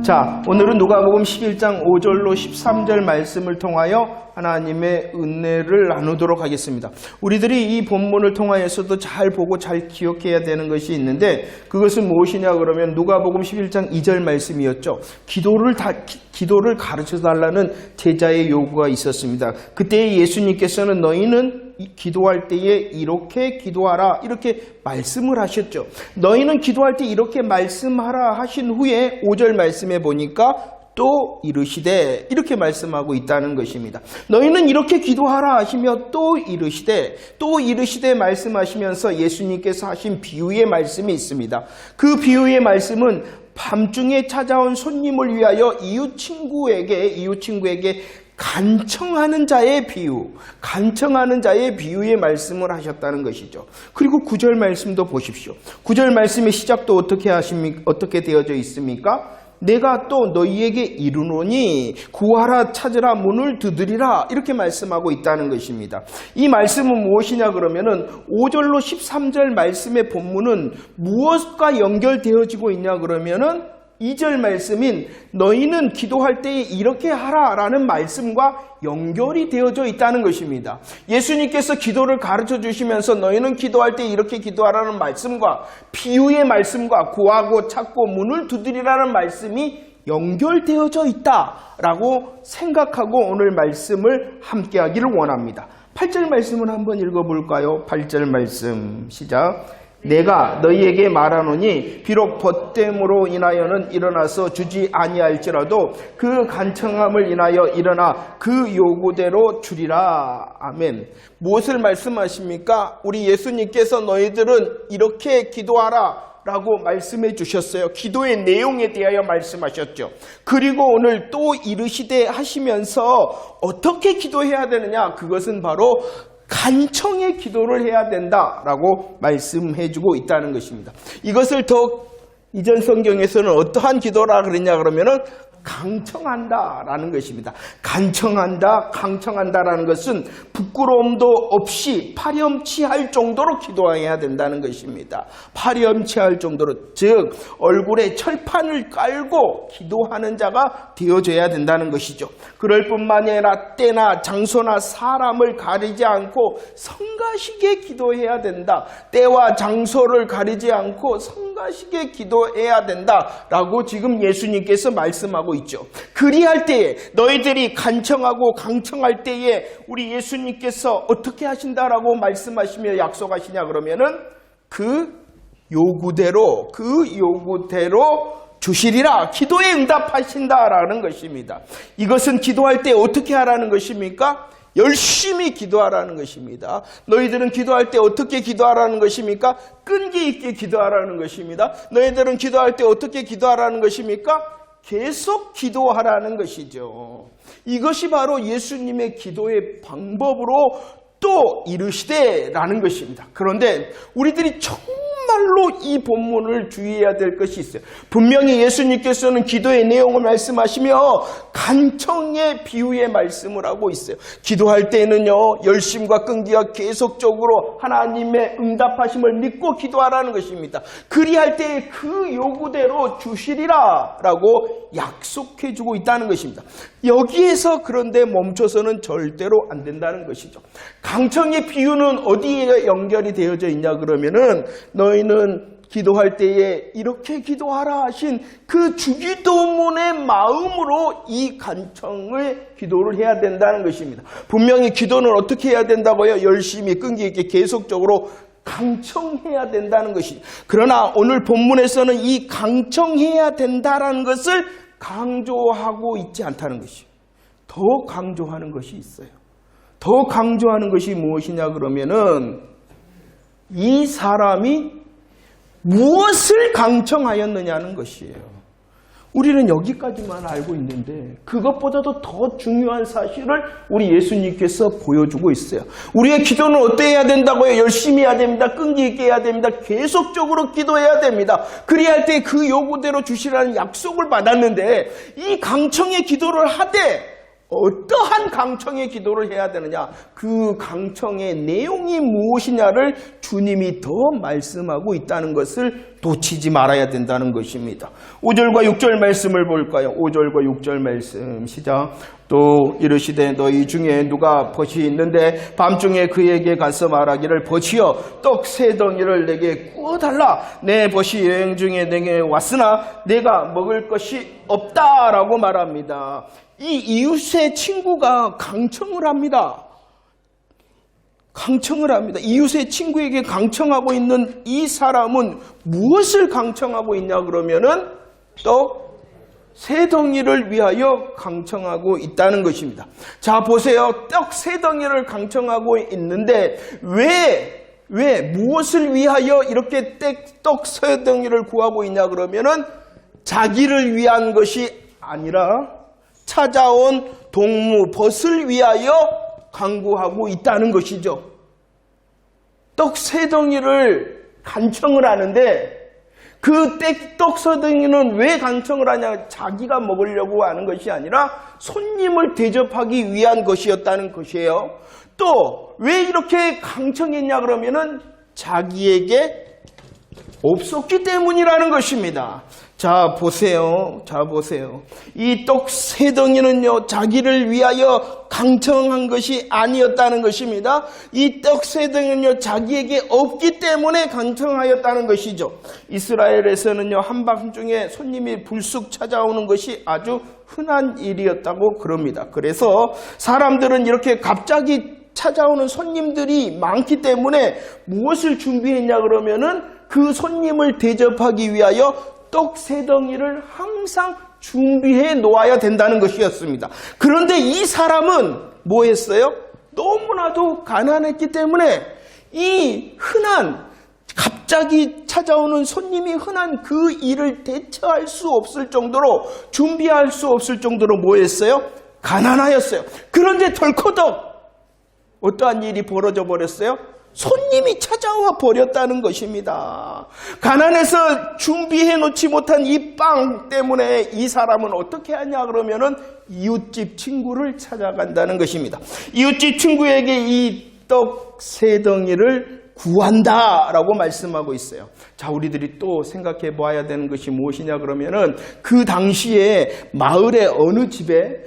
자, 오늘은 누가복음 11장 5절로 13절 말씀을 통하여 하나님의 은혜를 나누도록 하겠습니다. 우리들이 이 본문을 통하여서도 잘 보고 잘 기억해야 되는 것이 있는데, 그것은 무엇이냐 그러면 누가복음 11장 2절 말씀이었죠. 기도를 가르쳐달라는 제자의 요구가 있었습니다. 그때 예수님께서는 너희는 기도할 때에 이렇게 기도하라, 이렇게 말씀을 하셨죠. 너희는 기도할 때 이렇게 말씀하라 하신 후에 5절 말씀에 보니까 또 이르시되, 이렇게 말씀하고 있다는 것입니다. 너희는 이렇게 기도하라 하시며 또 이르시되 말씀하시면서 예수님께서 하신 비유의 말씀이 있습니다. 그 비유의 말씀은 밤중에 찾아온 손님을 위하여 이웃 친구에게 간청하는 자의 비유의 말씀을 하셨다는 것이죠. 그리고 9절 말씀도 보십시오. 9절 말씀의 시작도 어떻게 되어져 있습니까? 내가 또 너희에게 이르노니 구하라, 찾으라, 문을 두드리라, 이렇게 말씀하고 있다는 것입니다. 이 말씀은 무엇이냐 그러면은 5절로 13절 말씀의 본문은 무엇과 연결되어지고 있냐 그러면은 2절 말씀인 너희는 기도할 때에 이렇게 하라라는 말씀과 연결이 되어져 있다는 것입니다. 예수님께서 기도를 가르쳐 주시면서 너희는 기도할 때 이렇게 기도하라는 말씀과 비유의 말씀과 구하고 찾고 문을 두드리라는 말씀이 연결되어져 있다라고 생각하고 오늘 말씀을 함께 하기를 원합니다. 8절 말씀을 한번 읽어볼까요? 8절 말씀 시작. 내가 너희에게 말하노니 비록 벗됨으로 인하여는 일어나서 주지 아니할지라도 그 간청함을 인하여 일어나 그 요구대로 주리라. 아멘. 무엇을 말씀하십니까? 우리 예수님께서 너희들은 이렇게 기도하라 라고 말씀해 주셨어요. 기도의 내용에 대하여 말씀하셨죠. 그리고 오늘 또 이르시되 하시면서 어떻게 기도해야 되느냐? 그것은 바로 간청의 기도를 해야 된다라고 말씀해주고 있다는 것입니다. 이것을 더 이전 성경에서는 어떠한 기도라 그랬냐 그러면은 강청한다라는 것입니다. 강청한다라는 것은 부끄러움도 없이 파렴치할 정도로 기도해야 된다는 것입니다. 파렴치할 정도로, 즉 얼굴에 철판을 깔고 기도하는 자가 되어져야 된다는 것이죠. 그럴 뿐만이 아니라 때나 장소나 사람을 가리지 않고 성가시게 기도해야 된다. 때와 장소를 가리지 않고 성가시게 기도해야 된다라고 지금 예수님께서 말씀하고 있죠. 그리할 때에 너희들이 간청하고 강청할 때에 우리 예수님께서 어떻게 하신다라고 말씀하시며 약속하시냐 그러면은 그 요구대로 주시리라, 기도에 응답하신다라는 것입니다. 이것은 기도할 때 어떻게 하라는 것입니까? 열심히 기도하라는 것입니다. 너희들은 기도할 때 어떻게 기도하라는 것입니까? 끈기 있게 기도하라는 것입니다. 너희들은 기도할 때 어떻게 기도하라는 것입니까? 계속 기도하라는 것이죠. 이것이 바로 예수님의 기도의 방법으로 또 이르시되라는 것입니다. 그런데 우리들이 정말로 이 본문을 주의해야 될 것이 있어요. 분명히 예수님께서는 기도의 내용을 말씀하시며 간청의 비유의 말씀을 하고 있어요. 기도할 때는요, 열심과 끈기와 계속적으로 하나님의 응답하심을 믿고 기도하라는 것입니다. 그리할 때 그 요구대로 주시리라 라고 약속해주고 있다는 것입니다. 여기에서 그런데 멈춰서는 절대로 안 된다는 것이죠. 강청의 비유는 어디에 연결이 되어져 있냐 그러면은 너희는 기도할 때에 이렇게 기도하라 하신 그 주기도문의 마음으로 이 간청의 기도를 해야 된다는 것입니다. 분명히 기도는 어떻게 해야 된다고요? 열심히 끈기 있게 계속적으로 강청해야 된다는 것이. 그러나 오늘 본문에서는 이 강청해야 된다라는 것을 강조하고 있지 않다는 것이에요. 더 강조하는 것이 있어요. 더 강조하는 것이 무엇이냐 그러면은 이 사람이 무엇을 강청하였느냐는 것이에요. 우리는 여기까지만 알고 있는데 그것보다도 더 중요한 사실을 우리 예수님께서 보여주고 있어요. 우리의 기도는 어때야 된다고요? 열심히 해야 됩니다. 끈기 있게 해야 됩니다. 계속적으로 기도해야 됩니다. 그리할 때 그 요구대로 주시라는 약속을 받았는데 이 강청의 기도를 하되 어떠한 강청의 기도를 해야 되느냐, 그 강청의 내용이 무엇이냐를 주님이 더 말씀하고 있다는 것을 놓치지 말아야 된다는 것입니다. 5절과 6절 말씀을 볼까요? 5절과 6절 말씀 시작. 또 이르시되 너희 중에 누가 벗이 있는데 밤중에 그에게 가서 말하기를 벗이여 떡 세 덩이를 내게 구워달라. 내 벗이 여행 중에 내게 왔으나 내가 먹을 것이 없다라고 말합니다. 이 이웃의 친구가 강청을 합니다. 강청을 합니다. 이웃의 친구에게 강청하고 있는 이 사람은 무엇을 강청하고 있냐 그러면은 떡 세 덩이를 위하여 강청하고 있다는 것입니다. 자, 보세요. 떡 세 덩이를 강청하고 있는데 왜 무엇을 위하여 이렇게 떡 세 덩이를 구하고 있냐 그러면은 자기를 위한 것이 아니라 찾아온 동무 벗을 위하여 간구하고 있다는 것이죠. 떡 세 덩이를 간청을 하는데 그 떡 세 덩이는 왜 간청을 하냐? 자기가 먹으려고 하는 것이 아니라 손님을 대접하기 위한 것이었다는 것이에요. 또 왜 이렇게 강청했냐 그러면은 자기에게 없었기 때문이라는 것입니다. 자, 보세요. 이 떡 세 덩이는요, 자기를 위하여 강청한 것이 아니었다는 것입니다. 이 떡 세 덩이는요, 자기에게 없기 때문에 강청하였다는 것이죠. 이스라엘에서는요, 한밤중에 손님이 불쑥 찾아오는 것이 아주 흔한 일이었다고 그럽니다. 그래서 사람들은 이렇게 갑자기 찾아오는 손님들이 많기 때문에 무엇을 준비했냐 그러면은 그 손님을 대접하기 위하여 떡 세 덩이를 항상 준비해 놓아야 된다는 것이었습니다. 그런데 이 사람은 뭐 했어요? 너무나도 가난했기 때문에 이 갑자기 찾아오는 손님이 흔한 그 일을 대처할 수 없을 정도로, 준비할 수 없을 정도로 뭐 했어요? 가난하였어요. 그런데 덜커덕 어떠한 일이 벌어져 버렸어요? 손님이 찾아와 버렸다는 것입니다. 가난해서 준비해 놓지 못한 이 빵 때문에 이 사람은 어떻게 하냐 그러면은 이웃집 친구를 찾아간다는 것입니다. 이웃집 친구에게 이 떡 세 덩이를 구한다라고 말씀하고 있어요. 자, 우리들이 또 생각해 봐야 되는 것이 무엇이냐 그러면은 그 당시에 마을의 어느 집에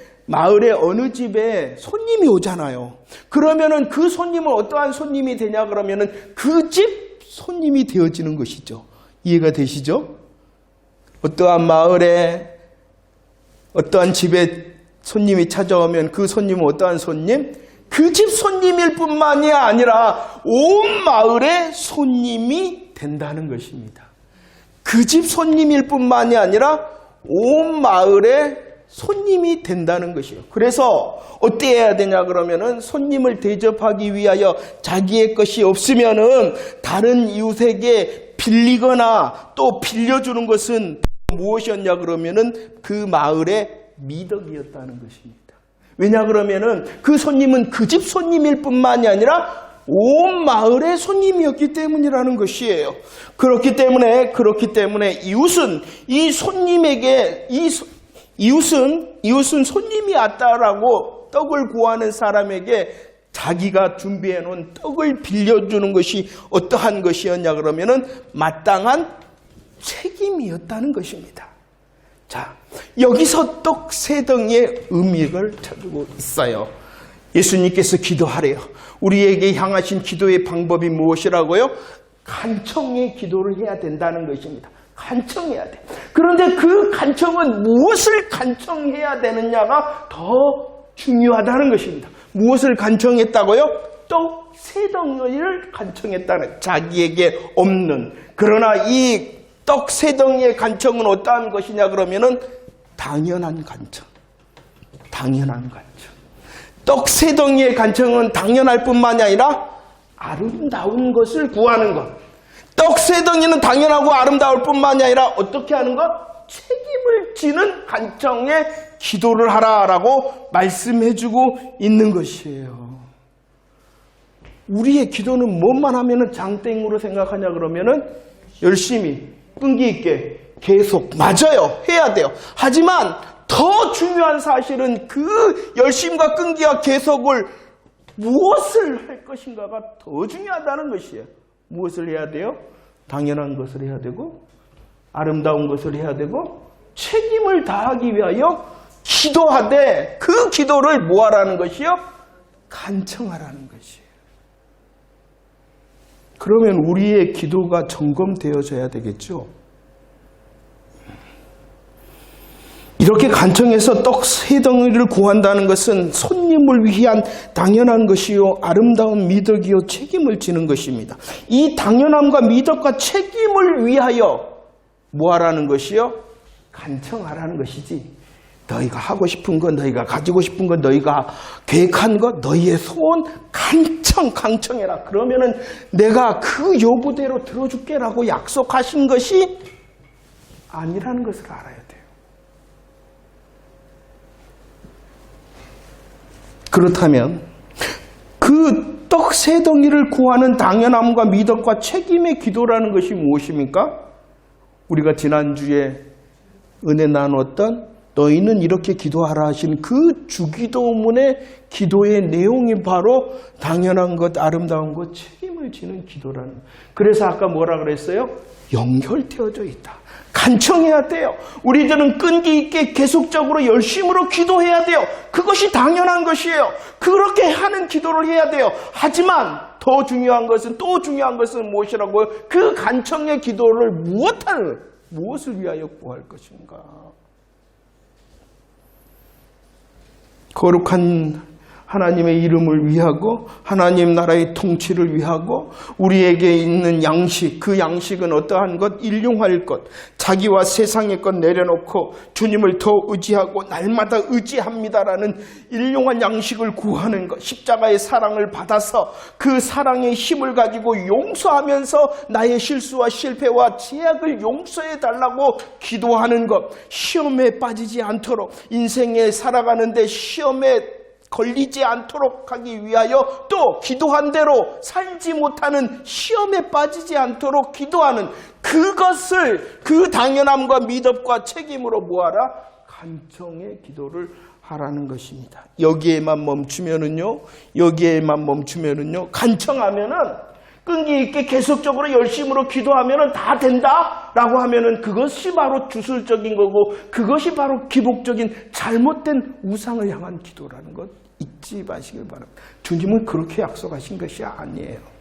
손님이 오잖아요. 그러면은 그 손님은 어떠한 손님이 되냐 그러면은 그 집 손님이 되어지는 것이죠. 이해가 되시죠? 어떠한 마을에 어떠한 집에 손님이 찾아오면 그 손님은 어떠한 손님? 그 집 손님일 뿐만이 아니라 온 마을의 손님이 된다는 것입니다. 그 집 손님일 뿐만이 아니라 온 마을의 손님이 된다는 것이에요. 그래서 어떻게 해야 되냐 그러면은 손님을 대접하기 위하여 자기의 것이 없으면은 다른 이웃에게 빌리거나 또 빌려주는 것은 무엇이었냐 그러면은 그 마을의 미덕이었다는 것입니다. 왜냐 그러면은 그 손님은 그 집 손님일 뿐만이 아니라 온 마을의 손님이었기 때문이라는 것이에요. 그렇기 때문에 이웃은 이 손님에게 이웃은 손님이 왔다라고 떡을 구하는 사람에게 자기가 준비해 놓은 떡을 빌려주는 것이 어떠한 것이었냐 그러면은 마땅한 책임이었다는 것입니다. 자, 여기서 떡 세 덩이의 의미를 찾고 있어요. 예수님께서 기도하래요. 우리에게 향하신 기도의 방법이 무엇이라고요? 간청의 기도를 해야 된다는 것입니다. 간청해야 돼. 그런데 그 간청은 무엇을 간청해야 되느냐가 더 중요하다는 것입니다. 무엇을 간청했다고요? 떡 세 덩이를 간청했다는, 자기에게 없는. 그러나 이 떡 세 덩이의 간청은 어떠한 것이냐 그러면은 당연한 간청. 떡 세 덩이의 간청은 당연할 뿐만이 아니라 아름다운 것을 구하는 것. 떡 세 덩이는 당연하고 아름다울 뿐만이 아니라 어떻게 하는 것? 책임을 지는 간청의 기도를 하라라고 말씀해주고 있는 것이에요. 우리의 기도는 뭐만 하면은 장땡으로 생각하냐 그러면은 열심히 끈기 있게 계속 맞아요. 해야 돼요. 하지만 더 더 중요한 사실은 그 열심과 끈기와 계속을 무엇을 할 것인가가 더 중요하다는 것이에요. 무엇을 해야 돼요? 당연한 것을 해야 되고 아름다운 것을 해야 되고 책임을 다하기 위하여 기도하되 그 기도를 뭐하라는 것이요? 간청하라는 것이에요. 그러면 우리의 기도가 점검되어져야 되겠죠. 이렇게 간청해서 떡 3덩이를 구한다는 것은 손님을 위한 당연한 것이요 아름다운 미덕이요 책임을 지는 것입니다. 이 당연함과 미덕과 책임을 위하여 뭐하라는 것이요? 간청하라는 것이지. 너희가 하고 싶은 것, 너희가 가지고 싶은 것, 너희가 계획한 것, 너희의 소원 강청해라. 그러면은 내가 그 요구대로 들어줄게라고 약속하신 것이 아니라는 것을 알아야 돼요. 그렇다면 그 떡 3덩이를 구하는 당연함과 미덕과 책임의 기도라는 것이 무엇입니까? 우리가 지난주에 은혜 나눴던 너희는 이렇게 기도하라 하신 그 주기도문의 기도의 내용이 바로 당연한 것, 아름다운 것, 책임을 지는 기도라는 거예요. 그래서 아까 뭐라 그랬어요? 연결되어져 있다. 간청해야 돼요. 우리들은 끈기 있게 계속적으로 열심으로 기도해야 돼요. 그것이 당연한 것이에요. 그렇게 하는 기도를 해야 돼요. 하지만 더 중요한 것은 또 중요한 것은 무엇이라고요? 그 간청의 기도를 무엇을 위하여 구할 것인가? 거룩한 하나님의 이름을 위하고 하나님 나라의 통치를 위하고 우리에게 있는 양식, 그 양식은 어떠한 것? 일용할 것, 자기와 세상의 것 내려놓고 주님을 더 의지하고 날마다 의지합니다라는 일용한 양식을 구하는 것, 십자가의 사랑을 받아서 그 사랑의 힘을 가지고 용서하면서 나의 실수와 실패와 제약을 용서해 달라고 기도하는 것, 시험에 빠지지 않도록 인생에 살아가는데 시험에 걸리지 않도록 하기 위하여 또 기도한 대로 살지 못하는 시험에 빠지지 않도록 기도하는 그것을 그 당연함과 미덕과 책임으로 뭐하라? 간청의 기도를 하라는 것입니다. 여기에만 멈추면은요, 간청하면은 끈기 있게 계속적으로 열심으로 기도하면은 다 된다라고 하면은 그것이 바로 주술적인 거고 그것이 바로 기복적인 잘못된 우상을 향한 기도라는 것 잊지 마시길 바랍니다. 주님은 그렇게 약속하신 것이 아니에요.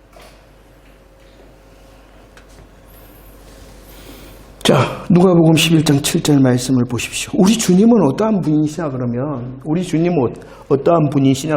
자, 누가복음 11장 7절 말씀을 보십시오. 우리 주님은 어떠한 분이시냐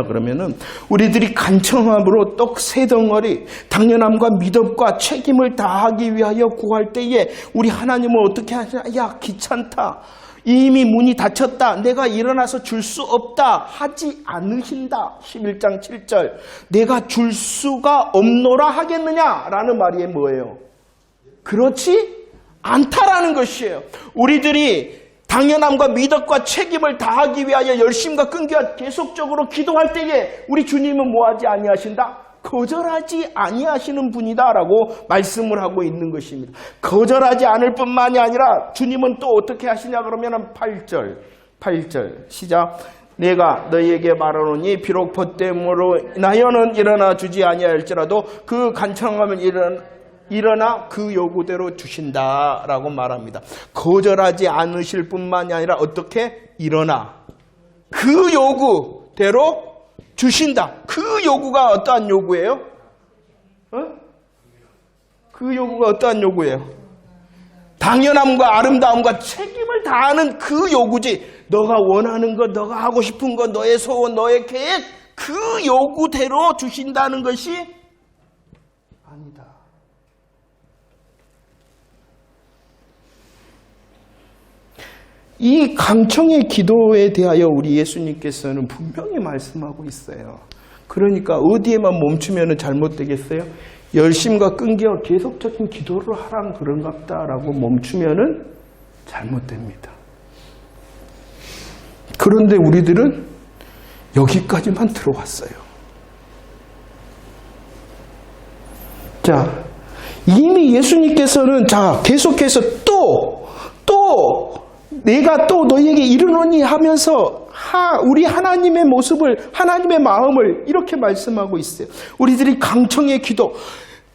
그러면 우리들이 간청함으로 떡 3덩어리 당연함과 미덕과 책임을 다하기 위하여 구할 때에 우리 하나님은 어떻게 하시냐? 야, 귀찮다. 이미 문이 닫혔다. 내가 일어나서 줄 수 없다. 하지 않으신다. 11장 7절. 내가 줄 수가 없노라 하겠느냐라는 말이 뭐예요? 그렇지 않다라는 것이에요. 우리들이 당연함과 미덕과 책임을 다하기 위하여 열심과 끈기와 계속적으로 기도할 때에 우리 주님은 뭐하지 아니하신다? 거절하지 아니하시는 분이다라고 말씀을 하고 있는 것입니다. 거절하지 않을 뿐만이 아니라 주님은 또 어떻게 하시냐 그러면 8절 시작. 내가 너희에게 말하노니 비록 벗됨으로 인하여는 일어나 주지 아니할지라도 그 간청하면 일어나 그 요구대로 주신다라고 말합니다. 거절하지 않으실 뿐만이 아니라 어떻게? 일어나 그 요구대로 주신다. 그 요구가 어떠한 요구예요? 그 요구가 어떠한 요구예요? 당연함과 아름다움과 책임을 다하는 그 요구지. 너가 원하는 것, 너가 하고 싶은 것, 너의 소원, 너의 계획 그 요구대로 주신다는 것이 아니다. 이 강청의 기도에 대하여 우리 예수님께서는 분명히 말씀하고 있어요. 그러니까 어디에만 멈추면 잘못되겠어요? 열심과 끈기와 계속적인 기도를 하란 그런갑다라고 멈추면 잘못됩니다. 그런데 우리들은 여기까지만 들어왔어요. 자, 이미 예수님께서는 계속해서 또 내가 또 너희에게 이르노니 하면서 우리 하나님의 모습을, 하나님의 마음을 이렇게 말씀하고 있어요. 우리들이 강청의 기도,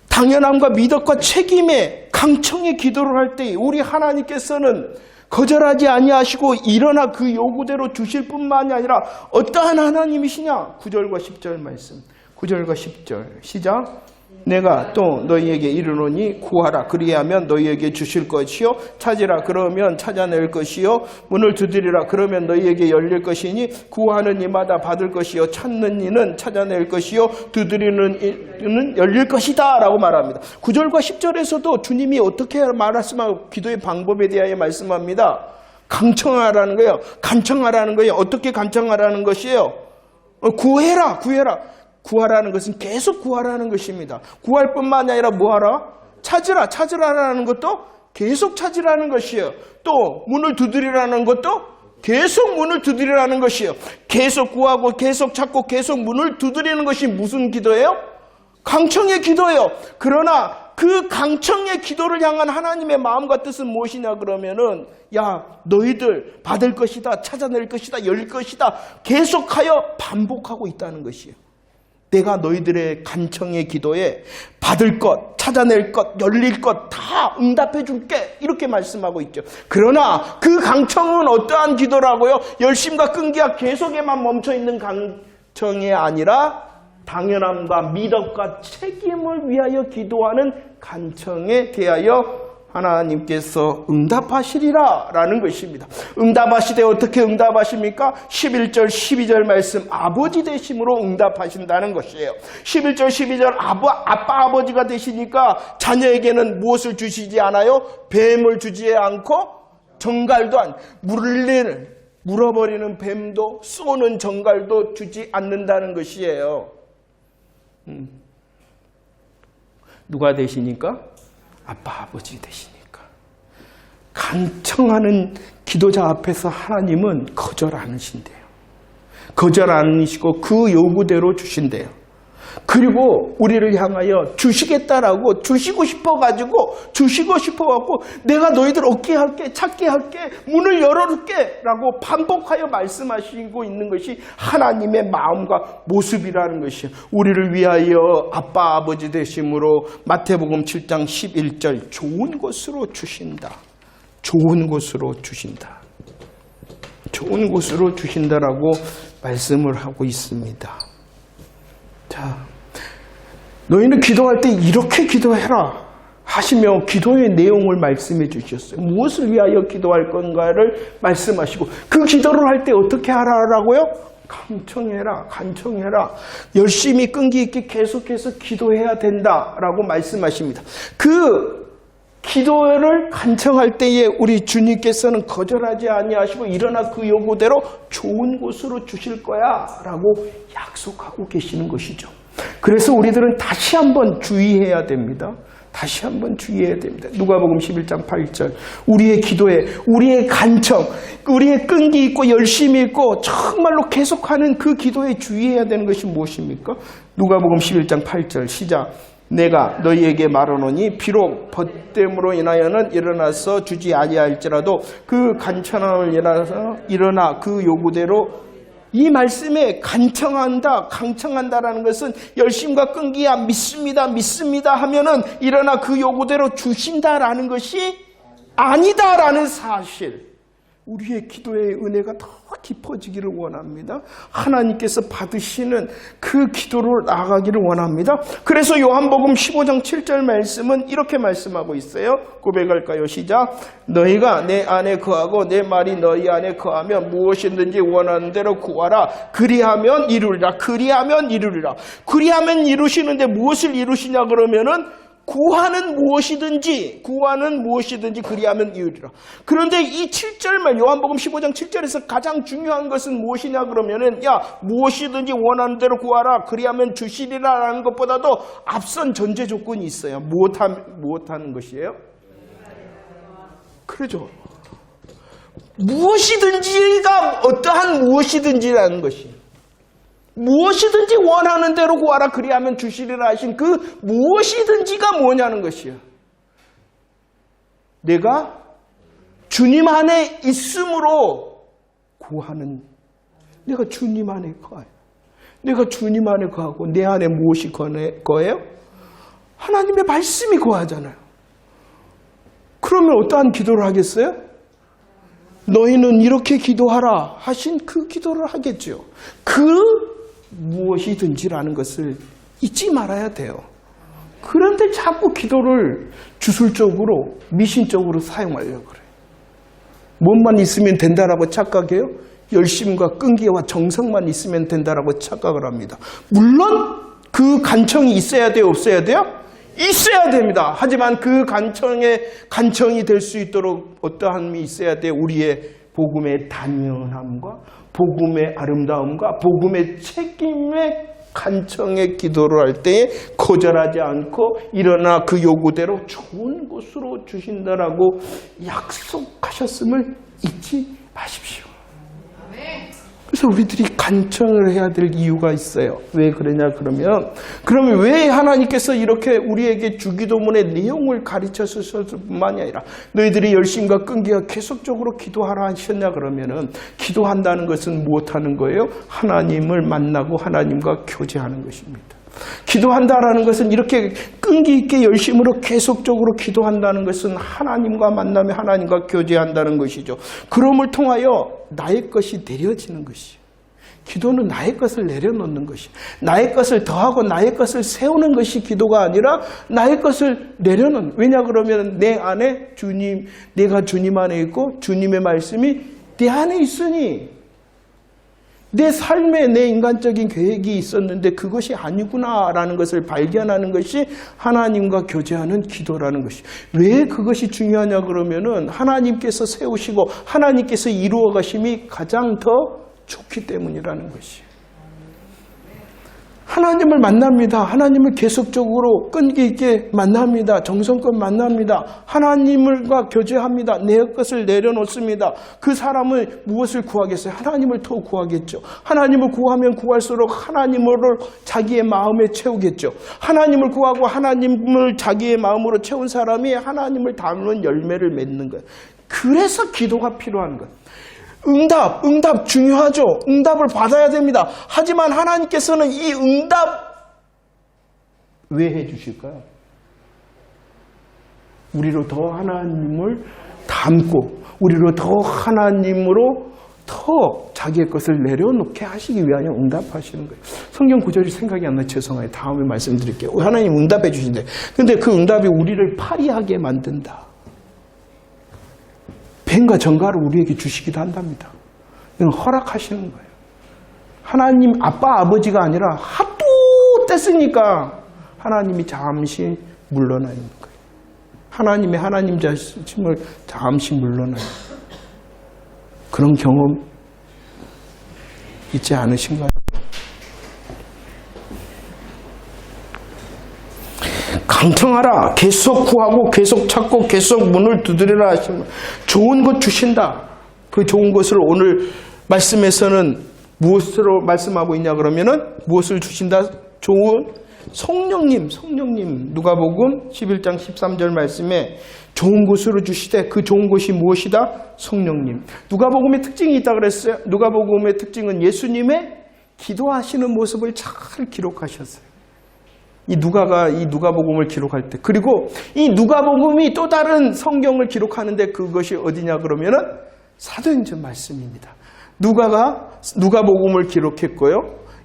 당연함과 미덕과 책임의 강청의 기도를 할 때 우리 하나님께서는 거절하지 아니하시고 일어나 그 요구대로 주실 뿐만이 아니라 어떠한 하나님이시냐? 9절과 10절 말씀. 9절과 10절 시작. 내가 또 너희에게 이르노니 구하라 그리하면 너희에게 주실 것이요 찾으라 그러면 찾아낼 것이요 문을 두드리라 그러면 너희에게 열릴 것이니 구하는 이마다 받을 것이요 찾는 이는 찾아낼 것이요 두드리는 이는 열릴 것이다 라고 말합니다. 9절과 10절에서도 주님이 어떻게 말씀하고 기도의 방법에 대하여 말씀합니다. 강청하라는 거예요. 간청하라는 거예요. 어떻게 간청하라는 것이에요? 구해라. 구하라는 것은 계속 구하라는 것입니다. 구할 뿐만 아니라 뭐하라? 찾으라라는 것도 계속 찾으라는 것이에요. 또 문을 두드리라는 것도 계속 문을 두드리라는 것이에요. 계속 구하고 계속 찾고 계속 문을 두드리는 것이 무슨 기도예요? 강청의 기도예요. 그러나 그 강청의 기도를 향한 하나님의 마음과 뜻은 무엇이냐 그러면은 야 너희들 받을 것이다, 찾아낼 것이다, 열릴 것이다 계속하여 반복하고 있다는 것이에요. 내가 너희들의 간청의 기도에 받을 것, 찾아낼 것, 열릴 것 다 응답해 줄게 이렇게 말씀하고 있죠. 그러나 그 강청은 어떠한 기도라고요? 열심과 끈기와 계속에만 멈춰있는 강청이 아니라 당연함과 미덕과 책임을 위하여 기도하는 간청에 대하여 하나님께서 응답하시리라 라는 것입니다. 응답하시되 어떻게 응답하십니까? 11절 12절 말씀 아버지 되심으로 응답하신다는 것이에요. 11절 12절 아빠 아버지가 되시니까 자녀에게는 무엇을 주시지 않아요? 뱀을 주지 않고 정갈도 물어버리는 뱀도 쏘는 정갈도 주지 않는다는 것이에요. 누가 되시니까? 아빠 아버지 되시니까. 간청하는 기도자 앞에서 하나님은 거절 안 하신대요. 거절 안 하시고 그 요구대로 주신대요. 그리고 우리를 향하여 주시겠다라고 주시고 싶어가지고 내가 너희들 얻게 할게, 찾게 할게, 문을 열어줄게 라고 반복하여 말씀하시고 있는 것이 하나님의 마음과 모습이라는 것이에요. 우리를 위하여 아빠 아버지 되심으로 마태복음 7장 11절 좋은 곳으로 주신다. 좋은 곳으로 주신다. 좋은 곳으로 주신다라고 말씀을 하고 있습니다. 자, 너희는 기도할 때 이렇게 기도해라 하시며 기도의 내용을 말씀해 주셨어요. 무엇을 위하여 기도할 건가를 말씀하시고 그 기도를 할 때 어떻게 하라고요? 간청해라. 열심히 끈기 있게 계속해서 기도해야 된다라고 말씀하십니다. 그 기도를 간청할 때에 우리 주님께서는 거절하지 아니하시고 일어나 그 요구대로 좋은 곳으로 주실 거야 라고 약속하고 계시는 것이죠. 그래서 우리들은 다시 한번 주의해야 됩니다. 누가복음 11장 8절 우리의 기도에 우리의 간청, 우리의 끈기 있고 열심히 있고 정말로 계속하는 그 기도에 주의해야 되는 것이 무엇입니까? 누가복음 11장 8절 시작. 내가 너희에게 말하노니 비록 벗됨으로 인하여는 일어나서 주지 아니할지라도 그 간청함을 일어나 그 요구대로 이 말씀에 강청한다라는 것은 열심과 끈기야 믿습니다 하면은 일어나 그 요구대로 주신다라는 것이 아니다라는 사실. 우리의 기도의 은혜가 더 깊어지기를 원합니다. 하나님께서 받으시는 그 기도를 나아가기를 원합니다. 그래서 요한복음 15장 7절 말씀은 이렇게 말씀하고 있어요. 고백할까요? 시작. 너희가 내 안에 거하고 내 말이 너희 안에 거하면 무엇이든지 원하는 대로 구하라. 그리하면 이루리라. 그리하면 이루시는데 무엇을 이루시냐 그러면은 구하는 무엇이든지 그리하면 이루리라. 그런데 이 7절만 요한복음 15장 7절에서 가장 중요한 것은 무엇이냐 그러면은 무엇이든지 원하는 대로 구하라 그리하면 주시리라라는 것보다도 앞선 전제 조건이 있어요. 무엇하는 것이에요? 그러죠. 무엇이든지가 어떠한 무엇이든지라는 것이 무엇이든지 원하는 대로 구하라 그리하면 주시리라 하신 그 무엇이든지가 뭐냐는 것이에요. 내가 주님 안에 있음으로 구하는, 내가 주님 안에 거해요. 내가 주님 안에 거하고 내 안에 무엇이 거해요? 하나님의 말씀이 거하잖아요. 그러면 어떠한 기도를 하겠어요? 너희는 이렇게 기도하라 하신 그 기도를 하겠죠. 그 무엇이든지라는 것을 잊지 말아야 돼요. 그런데 자꾸 기도를 주술적으로 미신적으로 사용하려고 그래요. 몸만 있으면 된다라고 착각해요. 열심과 끈기와 정성만 있으면 된다라고 착각을 합니다. 물론 그 간청이 있어야 돼요? 없어야 돼요? 있어야 됩니다. 하지만 그 간청이 될 수 있도록 어떠함이 있어야 돼요? 우리의 복음의 단연함과 복음의 아름다움과 복음의 책임의 간청의 기도를 할 때에 거절하지 않고 일어나 그 요구대로 좋은 곳으로 주신다라고 약속하셨음을 잊지 마십시오. 그래서 우리들이 간청을 해야 될 이유가 있어요. 왜 그러냐 그러면 왜 하나님께서 이렇게 우리에게 주기도문의 내용을 가르쳐 주셨을 뿐만이 아니라 너희들이 열심과 끈기가 계속적으로 기도하라 하셨냐 그러면은 기도한다는 것은 무엇하는 거예요? 하나님을 만나고 하나님과 교제하는 것입니다. 기도한다라는 것은 이렇게 끈기 있게 열심으로 계속적으로 기도한다는 것은 하나님과 만나며 하나님과 교제한다는 것이죠. 그럼을 통하여 나의 것이 내려지는 것이에요. 기도는 나의 것을 내려놓는 것이에요. 나의 것을 더하고 나의 것을 세우는 것이 기도가 아니라 나의 것을 내려놓는. 왜냐 그러면 내 안에 주님, 내가 주님 안에 있고 주님의 말씀이 내 안에 있으니 내 삶에 내 인간적인 계획이 있었는데 그것이 아니구나라는 것을 발견하는 것이 하나님과 교제하는 기도라는 것이. 왜 그것이 중요하냐 그러면은 하나님께서 세우시고 하나님께서 이루어 가심이 가장 더 좋기 때문이라는 것이. 하나님을 만납니다. 하나님을 계속적으로 끈기 있게 만납니다. 정성껏 만납니다. 하나님과 교제합니다. 내 것을 내려놓습니다. 그 사람은 무엇을 구하겠어요? 하나님을 더 구하겠죠. 하나님을 구하면 구할수록 하나님으로 자기의 마음에 채우겠죠. 하나님을 구하고 하나님을 자기의 마음으로 채운 사람이 하나님을 닮은 열매를 맺는 거예요. 그래서 기도가 필요한 거예요. 응답 중요하죠. 응답을 받아야 됩니다. 하지만 하나님께서는 이 응답 왜 해주실까요? 우리로 더 하나님을 닮고 우리로 더 하나님으로 더 자기의 것을 내려놓게 하시기 위하여 응답하시는 거예요. 성경 구절이 생각이 안 나요. 죄송해요. 다음에 말씀드릴게요. 하나님 응답해 주신대. 근데 그 응답이 우리를 파리하게 만든다. 뱀과 정갈을 우리에게 주시기도 한답니다. 이건 허락하시는 거예요. 하나님 아빠 아버지가 아니라 하도 뗐으니까 하나님이 잠시 물러나 있는 거예요. 하나님의 하나님 자신을 잠시 물러나 있는 거예요. 그런 경험 있지 않으신가요? 간청하라. 계속 구하고 계속 찾고 계속 문을 두드리라 하시면 좋은 것 주신다. 그 좋은 것을 오늘 말씀에서는 무엇으로 말씀하고 있냐 그러면은 무엇을 주신다? 좋은 성령님. 누가복음 11장 13절 말씀에 좋은 것으로 주시되 그 좋은 것이 무엇이다? 성령님. 누가복음의 특징이 있다 그랬어요. 누가복음의 특징은 예수님의 기도하시는 모습을 잘 기록하셨어요. 이 누가가 이 누가복음을 기록할 때, 그리고 이 누가복음이 또 다른 성경을 기록하는데 그것이 어디냐 그러면은 사도행전 말씀입니다. 누가가 누가복음을 기록했고요.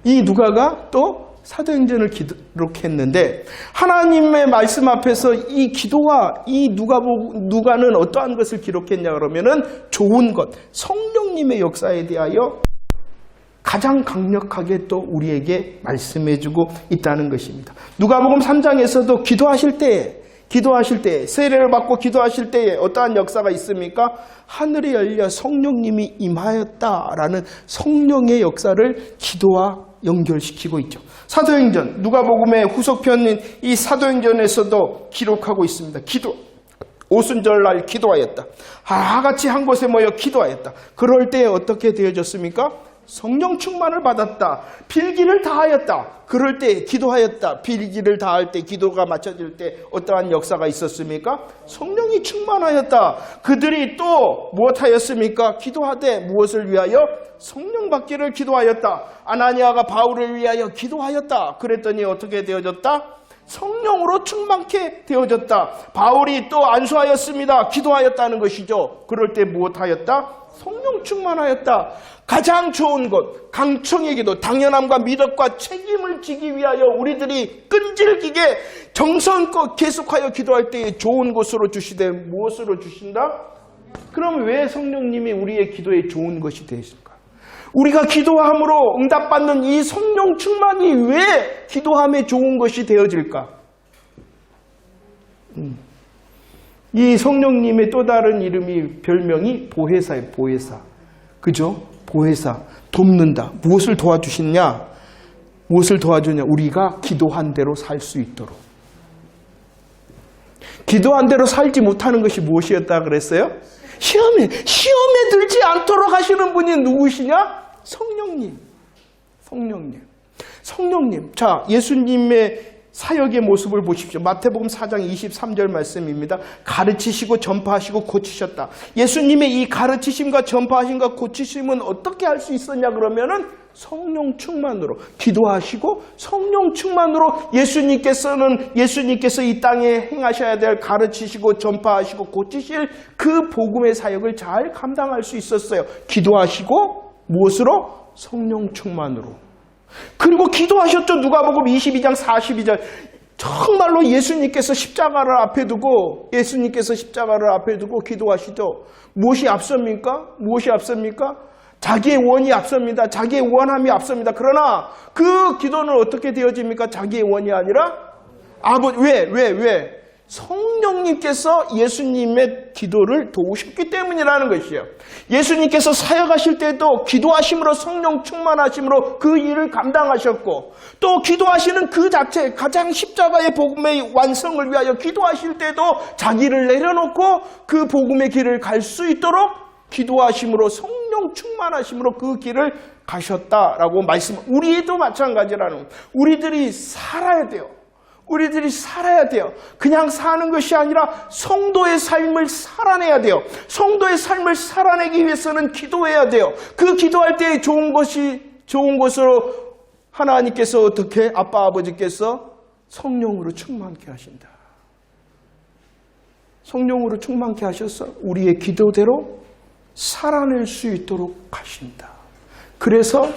이 누가가 또 사도행전을 기록했는데 하나님의 말씀 앞에서 이 기도와 이 누가는 어떠한 것을 기록했냐 그러면은 좋은 것, 성령님의 역사에 대하여 가장 강력하게 또 우리에게 말씀해주고 있다는 것입니다. 누가복음 3장에서도 기도하실 때 세례를 받고 기도하실 때에 어떠한 역사가 있습니까? 하늘이 열려 성령님이 임하였다라는 성령의 역사를 기도와 연결시키고 있죠. 사도행전, 누가복음의 후속편인 이 사도행전에서도 기록하고 있습니다. 오순절날 기도하였다. 다같이 한 곳에 모여 기도하였다. 그럴 때 어떻게 되어졌습니까? 성령 충만을 받았다. 필기를 다하였다. 그럴 때 기도하였다. 필기를 다할 때 기도가 맞춰질 때 어떠한 역사가 있었습니까? 성령이 충만하였다. 그들이 또 무엇하였습니까? 기도하되 무엇을 위하여? 성령 받기를 기도하였다. 아나니아가 바울을 위하여 기도하였다. 그랬더니 어떻게 되어졌다? 성령으로 충만케 되어졌다. 바울이 또 안수하였습니다. 기도하였다는 것이죠. 그럴 때 무엇하였다? 성령 충만하였다. 가장 좋은 것, 강청의 기도, 당연함과 미덕과 책임을 지기 위하여 우리들이 끈질기게 정성껏 계속하여 기도할 때에 좋은 것으로 주시되 무엇으로 주신다? 그럼 왜 성령님이 우리의 기도에 좋은 것이 되실까? 우리가 기도함으로 응답받는 이 성령 충만이 왜 기도함에 좋은 것이 되어질까? 이 성령님의 또 다른 이름이 별명이 보혜사예요. 보혜사. 그죠? 보혜사. 돕는다. 무엇을 도와주시냐? 무엇을 도와주냐? 우리가 기도한 대로 살 수 있도록. 기도한 대로 살지 못하는 것이 무엇이었다 그랬어요? 시험에 들지 않도록 하시는 분이 누구시냐? 성령님. 성령님. 자, 예수님의 사역의 모습을 보십시오. 마태복음 4장 23절 말씀입니다. 가르치시고 전파하시고 고치셨다. 예수님의 이 가르치심과 전파하심과 고치심은 어떻게 할 수 있었냐 그러면은 성령 충만으로 기도하시고 성령 충만으로 예수님께서 이 땅에 행하셔야 될 가르치시고 전파하시고 고치실 그 복음의 사역을 잘 감당할 수 있었어요. 기도하시고 무엇으로? 성령 충만으로. 그리고 기도하셨죠. 누가복음 22장 42절. 정말로 예수님께서 십자가를 앞에 두고 기도하시죠. 무엇이 앞섭니까? 자기의 원이 앞섭니다. 자기의 원함이 앞섭니다. 그러나 그 기도는 어떻게 되어집니까? 자기의 원이 아니라 왜? 성령님께서 예수님의 기도를 도우셨기 때문이라는 것이에요. 예수님께서 사역하실 때도 기도하심으로 성령 충만하심으로 그 일을 감당하셨고 또 기도하시는 그 자체 가장 십자가의 복음의 완성을 위하여 기도하실 때도 자기를 내려놓고 그 복음의 길을 갈 수 있도록 기도하심으로 성령 충만하심으로 그 길을 가셨다라고 우리도 마찬가지라는 우리들이 살아야 돼요. 그냥 사는 것이 아니라 성도의 삶을 살아내야 돼요. 성도의 삶을 살아내기 위해서는 기도해야 돼요. 그 기도할 때 좋은 것으로 하나님께서 어떻게 아버지께서 성령으로 충만케 하신다. 성령으로 충만케 하셔서 우리의 기도대로 살아낼 수 있도록 하신다. 그래서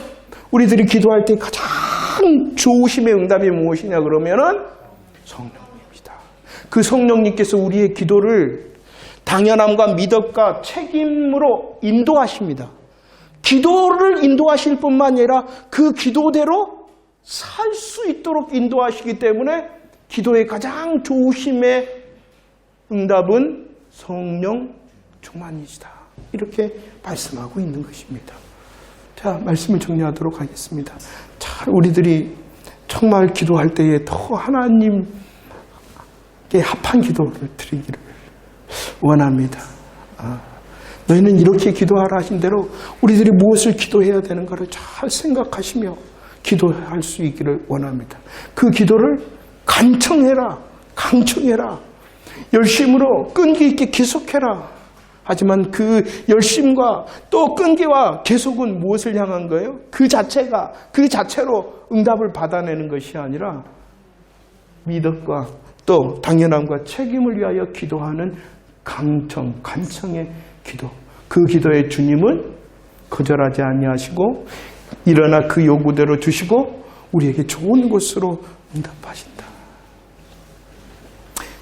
우리들이 기도할 때 가장 좋으심의 응답이 무엇이냐 그러면은 성령님입니다. 그 성령님께서 우리의 기도를 당연함과 미덕과 책임으로 인도하십니다. 기도를 인도하실 뿐만 아니라 그 기도대로 살 수 있도록 인도하시기 때문에 기도의 가장 좋으심의 응답은 성령 충만이시다. 이렇게 말씀하고 있는 것입니다. 자, 말씀을 정리하도록 하겠습니다. 잘 우리들이 정말 기도할 때에 더 하나님께 합한 기도를 드리기를 원합니다. 너희는 이렇게 기도하라 하신 대로 우리들이 무엇을 기도해야 되는가를 잘 생각하시며 기도할 수 있기를 원합니다. 그 기도를 강청해라. 열심으로 끈기 있게 계속해라. 하지만 그 열심과 또 끈기와 계속은 무엇을 향한 거예요? 그 자체로 응답을 받아내는 것이 아니라 미덕과 또 당연함과 책임을 위하여 기도하는 간청의 기도. 그 기도에 주님은 거절하지 아니하시고 일어나 그 요구대로 주시고 우리에게 좋은 것으로 응답하신다.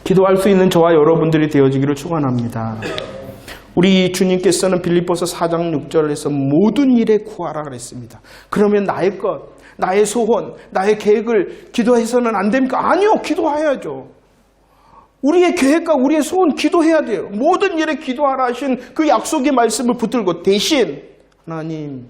기도할 수 있는 저와 여러분들이 되어지기를 축원합니다. 우리 주님께서는 빌립보서 4장 6절에서 모든 일에 구하라 그랬습니다. 그러면 나의 것, 나의 소원, 나의 계획을 기도해서는 안 됩니까? 아니요, 기도해야죠. 우리의 계획과 우리의 소원 기도해야 돼요. 모든 일에 기도하라 하신 그 약속의 말씀을 붙들고 대신 하나님,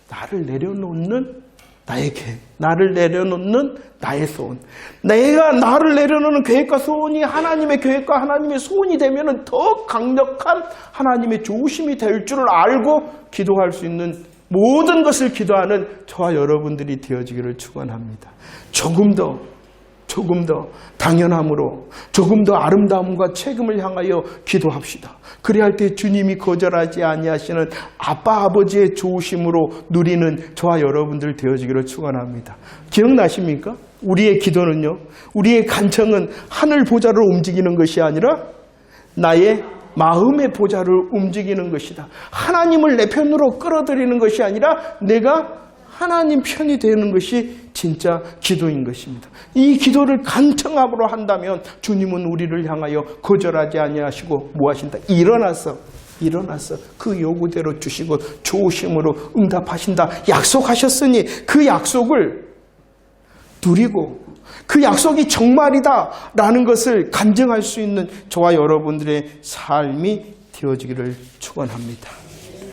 나를 내려놓는 나의 계획, 나를 내려놓는 나의 소원. 내가 나를 내려놓는 계획과 소원이 하나님의 계획과 하나님의 소원이 되면 더 강력한 하나님의 좋으심이 될 줄을 알고 기도할 수 있는 모든 것을 기도하는 저와 여러분들이 되어지기를 축원합니다. 조금 더 당연함으로, 조금 더 아름다움과 책임을 향하여 기도합시다. 그래야 할 때 주님이 거절하지 아니하시는 아빠 아버지의 좋으심으로 누리는 저와 여러분들 되어지기를 축원합니다. 기억나십니까? 우리의 기도는요, 우리의 간청은 하늘 보좌를 움직이는 것이 아니라 나의 마음의 보좌를 움직이는 것이다. 하나님을 내 편으로 끌어들이는 것이 아니라 내가 하나님 편이 되는 것이 진짜 기도인 것입니다. 이 기도를 간청함으로 한다면 주님은 우리를 향하여 거절하지 아니하시고 뭐 하신다? 일어나서 그 요구대로 주시고 좋으심으로 응답하신다. 약속하셨으니 그 약속을 누리고 그 약속이 정말이다라는 것을 간증할 수 있는 저와 여러분들의 삶이 되어지기를 축원합니다.